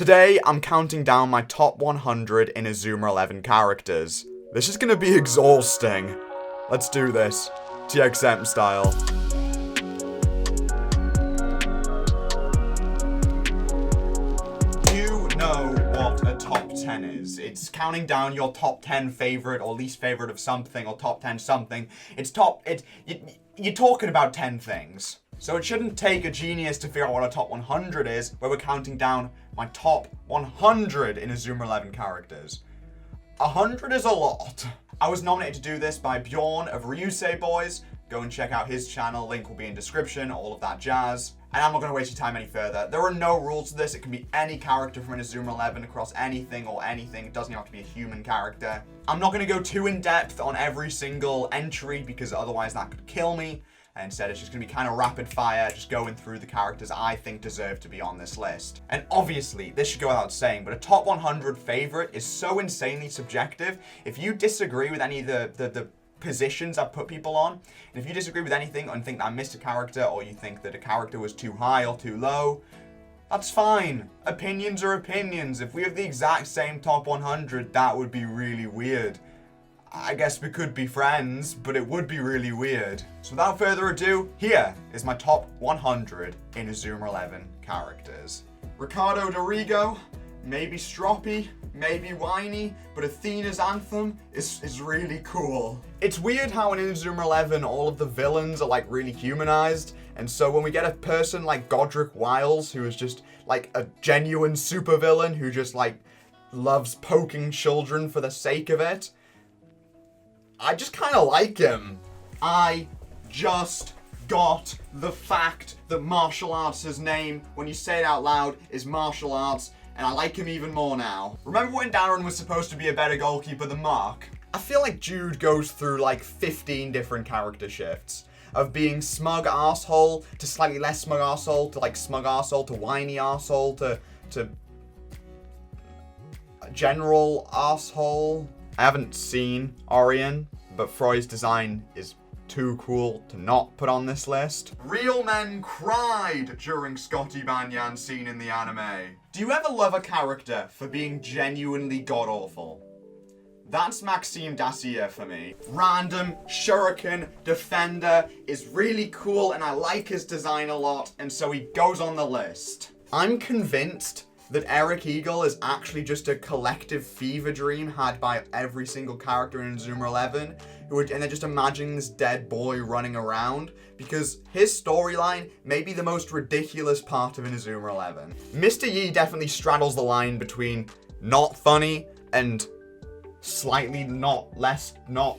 Today, I'm counting down my top 100 Inazuma 11 characters. This is gonna be exhausting. Let's do this. TXM style. You know what a top 10 is. It's counting down your top 10 favorite or least favorite of something, or top 10 something. You're talking about 10 things. So it shouldn't take a genius to figure out what a top 100 is, where we're counting down my top 100 Inazuma 11 characters. 100 is a lot. I was nominated to do this by Bjorn of Ryuusei Boys. Go and check out his channel, link will be in description, all of that jazz. And I'm not going to waste your time any further. There are no rules to this. It can be any character from Inazuma 11 across anything or anything. It doesn't have to be a human character. I'm not going to go too in depth on every single entry because otherwise that could kill me. Instead, it's just going to be kind of rapid fire, just going through the characters I think deserve to be on this list. And obviously, this should go without saying, but a top 100 favorite is so insanely subjective. If you disagree with any of the positions I've put people on, and if you disagree with anything and think that I missed a character, or you think that a character was too high or too low, that's fine. Opinions are opinions. If we have the exact same top 100, that would be really weird. I guess we could be friends, but it would be really weird. So without further ado, here is my top 100 Inazuma 11 characters. Ricardo Dorigo, maybe stroppy, maybe whiny, but Athena's anthem is really cool. It's weird how in Inazuma 11 all of the villains are like really humanized, and so when we get a person like Godric Wiles, who is just like a genuine supervillain who just like loves poking children for the sake of it, I just kind of like him. I just got the fact that martial arts' name, when you say it out loud, is martial arts, and I like him even more now. Remember when Darren was supposed to be a better goalkeeper than Mark? I feel like Jude goes through like 15 different character shifts. Of being smug arsehole to slightly less smug arsehole to like smug arsehole to whiny arsehole to general arsehole. I haven't seen Orion, but Freud's design is too cool to not put on this list. Real men cried during Scotty Banyan's scene in the anime. Do you ever love a character for being genuinely god-awful? That's Maxime Dacier for me. Random shuriken defender is really cool and I like his design a lot, and so he goes on the list. I'm convinced that Eric Eagle is actually just a collective fever dream had by every single character in Inazuma 11, and they're just imagining this dead boy running around, because his storyline may be the most ridiculous part of Inazuma 11. Mr. Yi definitely straddles the line between not funny and slightly not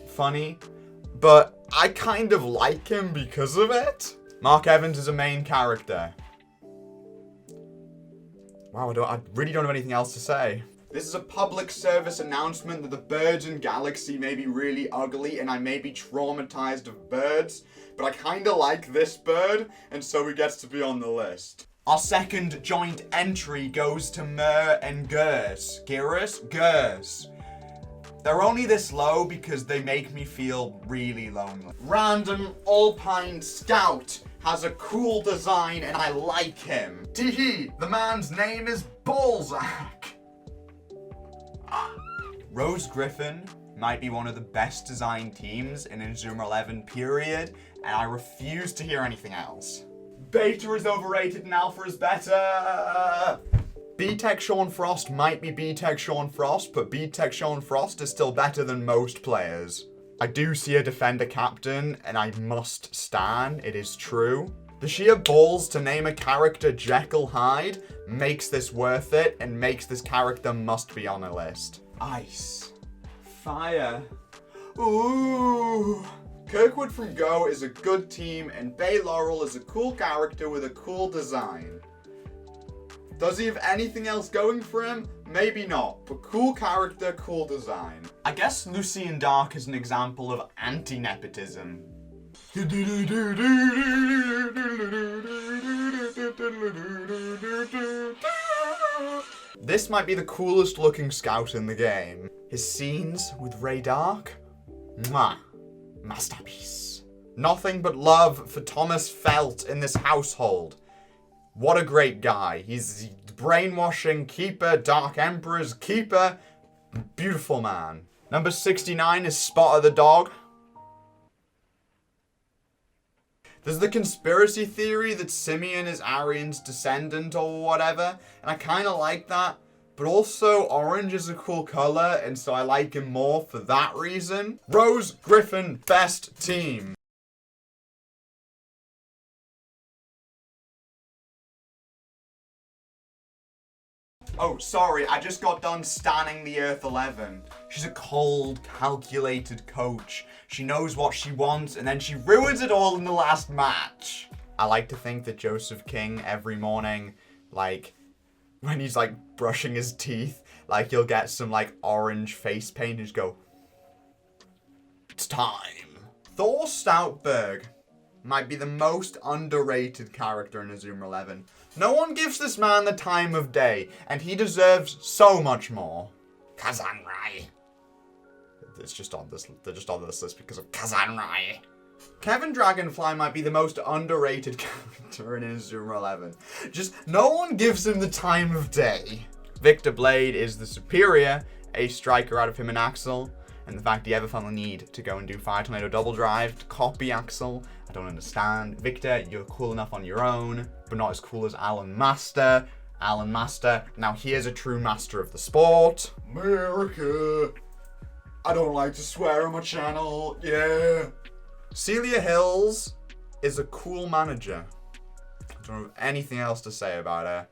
funny, but I kind of like him because of it. Mark Evans is a main character. Wow, I really don't have anything else to say. This is a public service announcement that the birds in Galaxy may be really ugly and I may be traumatized of birds, but I kinda like this bird, and so he gets to be on the list. Our second joint entry goes to Mer and Gers. Gers. They're only this low because they make me feel really lonely. Random Alpine Scout has a cool design and I like him. Teehee, the man's name is Balzac. Rose Griffin might be one of the best designed teams in Inazuma 11 period, and I refuse to hear anything else. Beta is overrated and Alpha is better. B-Tech Sean Frost might be B-Tech Sean Frost, but B-Tech Sean Frost is still better than most players. I do see a defender captain, and I must stan, it is true. The sheer balls to name a character Jekyll Hyde makes this worth it, and makes this character must be on a list. Ice. Fire. Ooh. Kirkwood from Go is a good team, and Bay Laurel is a cool character with a cool design. Does he have anything else going for him? Maybe not, but cool character, cool design. I guess Lucien Dark is an example of anti-nepotism. This might be the coolest looking scout in the game. His scenes with Ray Dark? Mwah. Masterpiece. Nothing but love for Thomas Felt in this household. What a great guy. He's brainwashing keeper, Dark Emperor's keeper. Beautiful man. Number 69 is Spot the dog. There's the conspiracy theory that Simeon is Aryan's descendant or whatever, and I kind of like that. But also, orange is a cool color, and so I like him more for that reason. Rose Griffin, best team. Oh, sorry, I just got done stanning the Earth 11. She's a cold, calculated coach. She knows what she wants, and then she ruins it all in the last match. I like to think that Joseph King, every morning, like, when he's, like, brushing his teeth, like, he'll get some, like, orange face paint and just go, it's time. Thor Stoutberg might be the most underrated character in Inazuma 11. No one gives this man the time of day, and he deserves so much more. Kazanrai. It's just on this. They're just on this list because of Kazanrai. Kevin Dragonfly might be the most underrated character in Inazuma 11. Just no one gives him the time of day. Victor Blade is the superior ace striker out of him and Axel, and the fact he ever felt the need to go and do Fire Tornado Double Drive to copy Axel, I don't understand. Victor, you're cool enough on your own, but not as cool as Alan Master. Alan Master, now here's a true master of the sport. America. I don't like to swear on my channel, yeah. Celia Hills is a cool manager. I don't have anything else to say about her.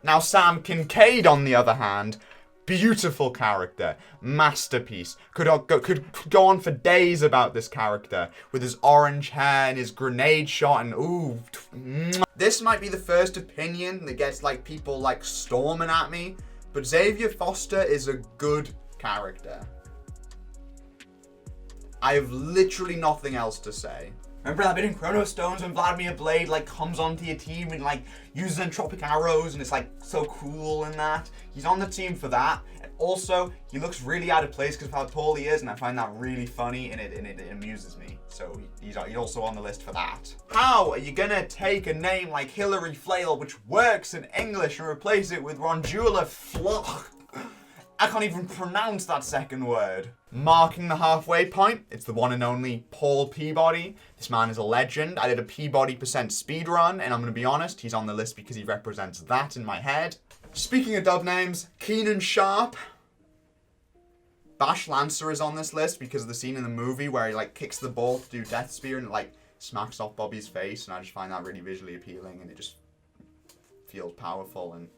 Now Sam Kincaid, on the other hand, beautiful character, masterpiece. Could go on for days about this character with his orange hair and his grenade shot and ooh. This might be the first opinion that gets like people like storming at me, but Xavier Foster is a good character. I have literally nothing else to say. Remember that bit in Chrono Stones when Vladimir Blade like comes onto your team and like uses entropic arrows and it's like so cool and that? He's on the team for that. And also, he looks really out of place because of how tall he is, and I find that really funny and it amuses me. So he's also on the list for that. How are you gonna take a name like Hilary Flail, which works in English, and replace it with Ronjula Floch? I can't even pronounce that second word. Marking the halfway point, it's the one and only Paul Peabody. This man is a legend. I did a Peabody % speed run, and I'm going to be honest, he's on the list because he represents that in my head. Speaking of dub names, Keenan Sharp. Bash Lancer is on this list because of the scene in the movie where he like kicks the ball to do Death Spear and it like smacks off Bobby's face, and I just find that really visually appealing and it just feels powerful, and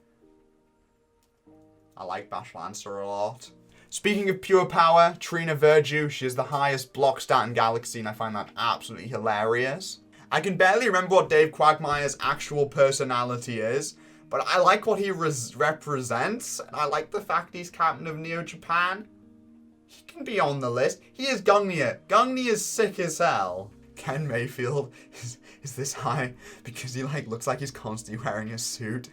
I like Bash Lancer a lot. Speaking of pure power, Trina Verju, she is the highest block stat in Galaxy, and I find that absolutely hilarious. I can barely remember what Dave Quagmire's actual personality is, but I like what he represents, and I like the fact he's captain of Neo Japan. He can be on the list. He is Gungnir. Gungnir is sick as hell. Ken Mayfield is this high because he like looks like he's constantly wearing a suit.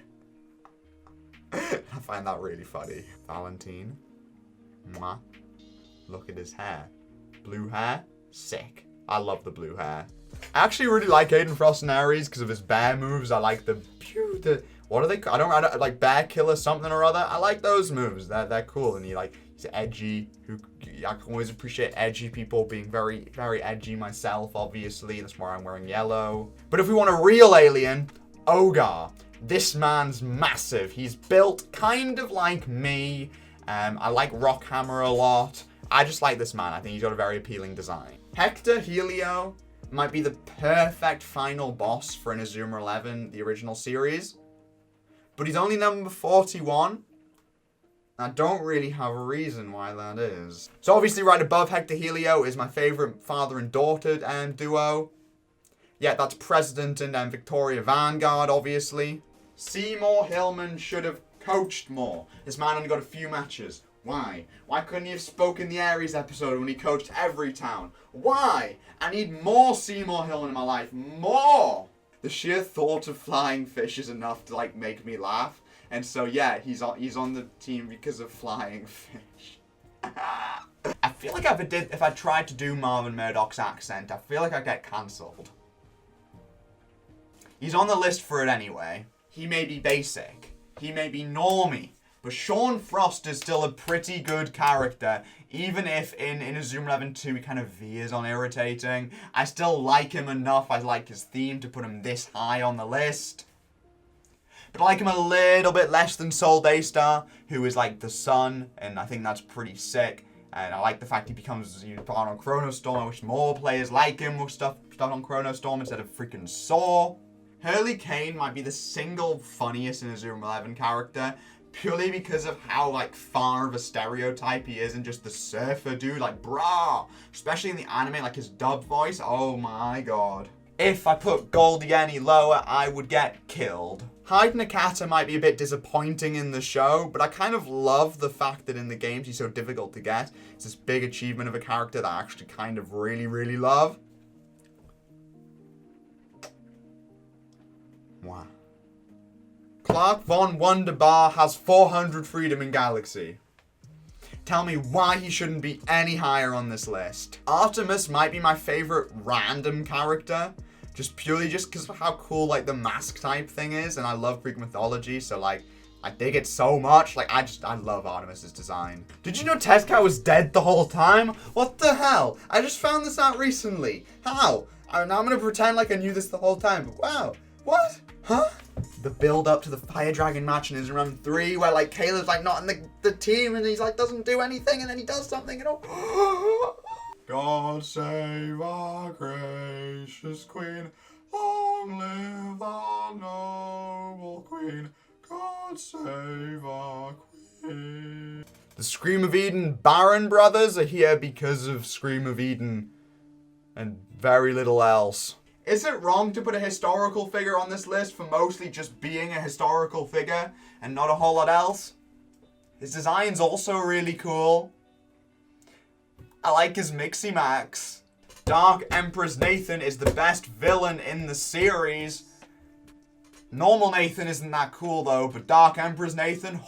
I find that really funny. Valentine. Mwah. Look at his hair. Blue hair? Sick. I love the blue hair. I actually really like Aiden Frost and Ares because of his bear moves. I like the what are they? I don't like bear killer something or other. I like those moves. They're cool, and he's edgy. I can always appreciate edgy people being very, very edgy myself, obviously. That's why I'm wearing yellow. But if we want a real alien, Ogar. This man's massive. He's built kind of like me. I like Rockhammer a lot. I just like this man. I think he's got a very appealing design. Hector Helio might be the perfect final boss for Inazuma 11, the original series. But he's only number 41. I don't really have a reason why that is. So obviously right above Hector Helio is my favorite father and daughter duo. Yeah, that's President and Victoria Vanguard, obviously. Seymour Hillman should have coached more. This man only got a few matches. Why? Why couldn't he have spoken the Ares episode when he coached every town? Why? I need more Seymour Hillman in my life. More! The sheer thought of flying fish is enough to like make me laugh. And so yeah, he's on the team because of flying fish. I feel like if I tried to do Marvin Murdoch's accent, I feel like I'd get cancelled. He's on the list for it anyway. He may be basic, he may be normie, but Sean Frost is still a pretty good character, even if in Inazuma 11 2 he kind of veers on irritating. I still like him enough, I like his theme to put him this high on the list. But I like him a little bit less than Soul Daystar, who is like the sun, and I think that's pretty sick. And I like the fact he becomes part on Chrono Storm. I wish more players like him will start on Chrono Storm instead of freaking Saw. Hurley Kane might be the single funniest Inazuma 11 character, purely because of how like far of a stereotype he is and just the surfer dude, like brah. Especially in the anime, like his dub voice, oh my god. If I put Goldie any lower, I would get killed. Hyde Nakata might be a bit disappointing in the show, but I kind of love the fact that in the games he's so difficult to get. It's this big achievement of a character that I actually kind of really love. Wow. Clark Von Wunderbar has 400 Freedom in Galaxy. Tell me why he shouldn't be any higher on this list. Artemis might be my favorite random character, just purely because of how cool like the mask type thing is, and I love Greek mythology, so like I dig it so much. Like I love Artemis's design. Did you know Tezuka was dead the whole time? What the hell? I just found this out recently. How? Now I'm gonna pretend like I knew this the whole time. But wow. What? Huh? The build up to the Fire Dragon match in Inazuma 3, where like Caleb's like not in the team and he's like doesn't do anything and then he does something and all. God save our gracious queen, long live our noble queen, God save our queen. The Scream of Eden Baron brothers are here because of Scream of Eden and very little else. Is it wrong to put a historical figure on this list for mostly just being a historical figure and not a whole lot else? His design's also really cool. I like his Mixie Max. Dark Empress Nathan is the best villain in the series. Normal Nathan isn't that cool though, but Dark Empress Nathan,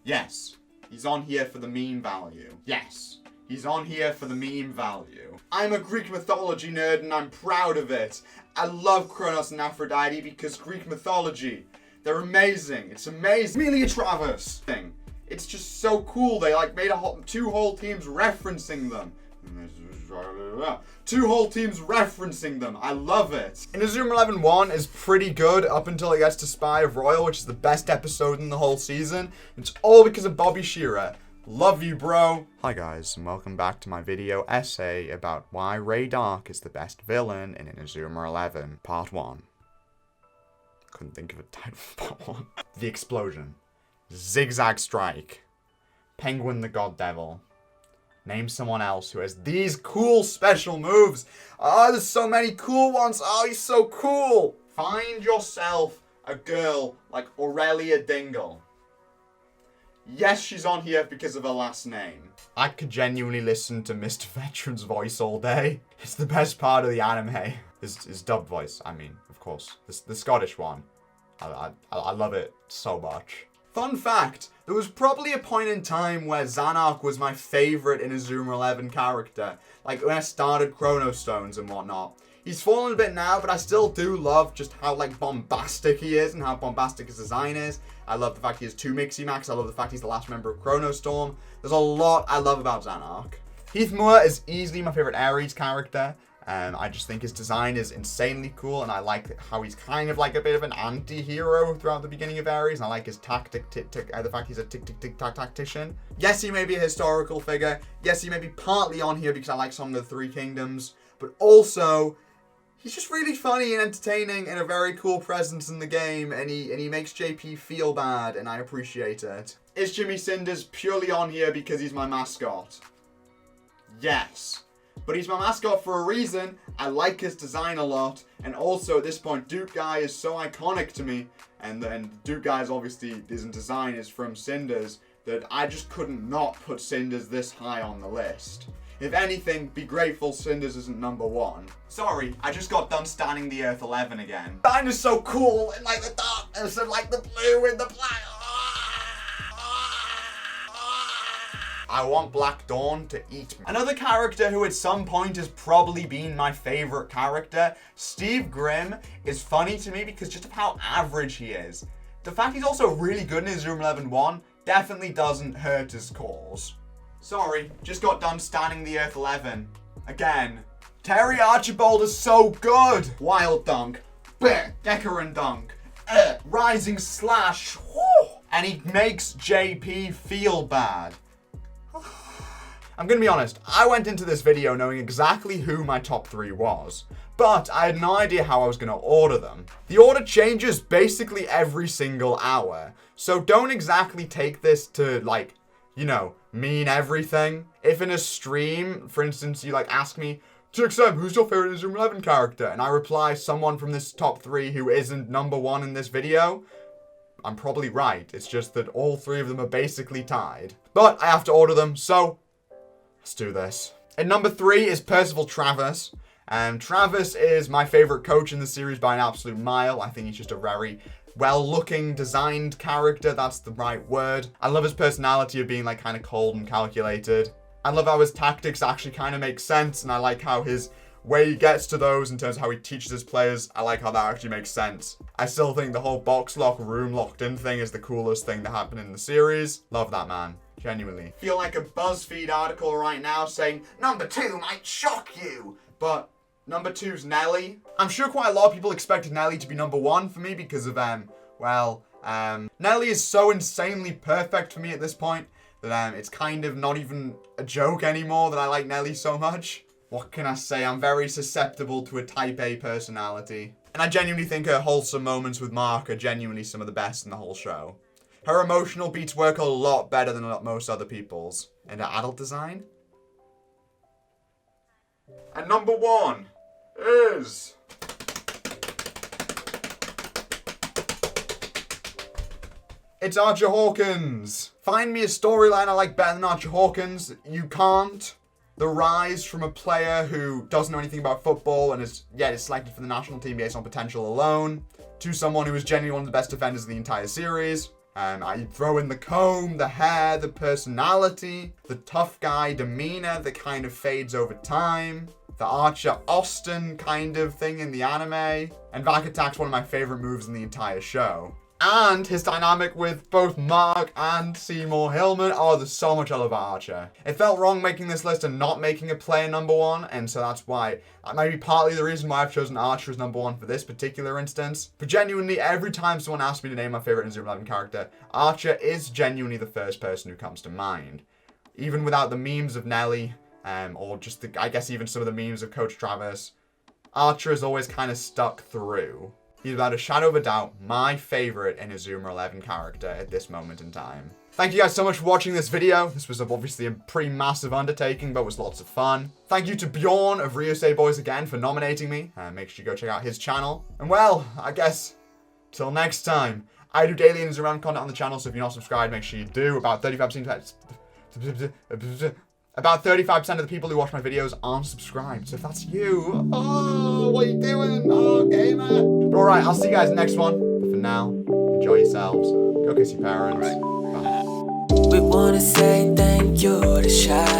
yes, he's on here for the meme value. Yes. He's on here for the meme value. I'm a Greek mythology nerd and I'm proud of it. I love Kronos and Aphrodite because Greek mythology, they're amazing. It's amazing. Amelia Travis thing. It's just so cool. They like made two whole teams referencing them. Two whole teams referencing them. I love it. Inazuma 11 1 is pretty good up until it gets to Spy of Royal, which is the best episode in the whole season. It's all because of Bobby Shearer. Love you, bro. Hi guys, and welcome back to my video essay about why Ray Dark is the best villain in Inazuma 11, Part 1. Couldn't think of a title for Part 1. The Explosion. Zigzag Strike. Penguin the God Devil. Name someone else who has these cool special moves. Oh, there's so many cool ones. Oh, he's so cool. Find yourself a girl like Aurelia Dingle. Yes, she's on here because of her last name. I could genuinely listen to Mr. Veteran's voice all day. It's the best part of the anime. His dubbed voice, I mean, of course. The Scottish one. I love it so much. Fun fact, there was probably a point in time where Xanark was my favorite Inazuma 11 character. Like when I started Chrono Stones and whatnot. He's fallen a bit now, but I still do love just how like bombastic he is and how bombastic his design is. I love the fact he has 2 Mixie Max. I love the fact he's the last member of Chrono Storm. There's a lot I love about Xanark. Heath Moore is easily my favorite Ares character. I just think his design is insanely cool, and I like how he's kind of like a bit of an anti-hero throughout the beginning of Ares, and I like his tactic, the fact he's a tick-tick-tick-tack tactician. Yes, he may be a historical figure. Yes, he may be partly on here because I like Song of the Three Kingdoms, but also he's just really funny and entertaining and a very cool presence in the game, and he makes JP feel bad, and I appreciate it. Is Jimmy Cinders purely on here because he's my mascot? Yes. But he's my mascot for a reason. I like his design a lot, and also at this point, Duke Guy is so iconic to me, and then Duke Guy's obviously his design is from Cinders, that I just couldn't not put Cinders this high on the list. If anything, be grateful Cinders isn't number 1. Sorry, I just got done standing the Earth 11 again. Design is so cool, and like the darkness, and like the blue and the black. I want Black Dawn to eat me. Another character who at some point has probably been my favorite character, Steve Grimm, is funny to me because just of how average he is. The fact he's also really good in Inazuma 11-1 definitely doesn't hurt his cause. Sorry, just got done standing the Earth 11. Again. Terry Archibald is so good! Wild Dunk. Decorin Dunk. Rising Slash. Woo! And he makes JP feel bad. I'm gonna be honest, I went into this video knowing exactly who my top 3 was, but I had no idea how I was gonna order them. The order changes basically every single hour, so don't exactly take this to, like, you know, mean everything. If in a stream, for instance, you, like, ask me, TXM, who's your favorite Inazuma 11 character? And I reply, someone from this top 3 who isn't number 1 in this video, I'm probably right. It's just that all 3 of them are basically tied. But I have to order them, so let's do this. At number 3 is Percival Travis. Travis is my favorite coach in the series by an absolute mile. I think he's just a very well-looking, designed character. That's the right word. I love his personality of being, like, kind of cold and calculated. I love how his tactics actually kind of make sense, and I like how his way he gets to those in terms of how he teaches his players. I like how that actually makes sense. I still think the whole box lock, room locked in thing is the coolest thing to happen in the series. Love that man. Genuinely. Feel like a BuzzFeed article right now saying, number 2 might shock you, but number 2's Nelly. I'm sure quite a lot of people expected Nelly to be number 1 for me because of, Nelly is so insanely perfect for me at this point that it's kind of not even a joke anymore that I like Nelly so much. What can I say? I'm very susceptible to a type A personality. And I genuinely think her wholesome moments with Mark are genuinely some of the best in the whole show. Her emotional beats work a lot better than most other people's. And her adult design? And number 1 is... it's Archer Hawkins. Find me a storyline I like better than Archer Hawkins. You can't. The rise from a player who doesn't know anything about football and is selected for the national team based on potential alone, to someone who is genuinely one of the best defenders in the entire series. I throw in the comb, the hair, the personality, the tough guy demeanor that kind of fades over time, the Archer Austin kind of thing in the anime, and back attack's one of my favorite moves in the entire show. And his dynamic with both Mark and Seymour Hillman. Oh, there's so much I love about Archer. It felt wrong making this list and not making a player number 1, and so that's why. That may be partly the reason why I've chosen Archer as number 1 for this particular instance. But genuinely, every time someone asks me to name my favorite Inazuma 11 character, Archer is genuinely the first person who comes to mind. Even without the memes of Nelly, or just I guess even some of the memes of Coach Travis, Archer is always kind of stuck through. He's without a shadow of a doubt my favorite Inazuma 11 character at this moment in time. Thank you guys so much for watching this video. This was obviously a pretty massive undertaking, but was lots of fun. Thank you to Bjorn of Ryuusei Boys again for nominating me. Make sure you go check out his channel. And well, I guess, till next time. I do daily Inazuma 11 content on the channel, so if you're not subscribed, make sure you do. About 35% of the people who watch my videos aren't subscribed. So if that's you, oh, what are you doing? Oh, gamer. But alright, I'll see you guys in the next one. But for now, enjoy yourselves. Go kiss your parents. Bye. We wanna say thank you to Shy.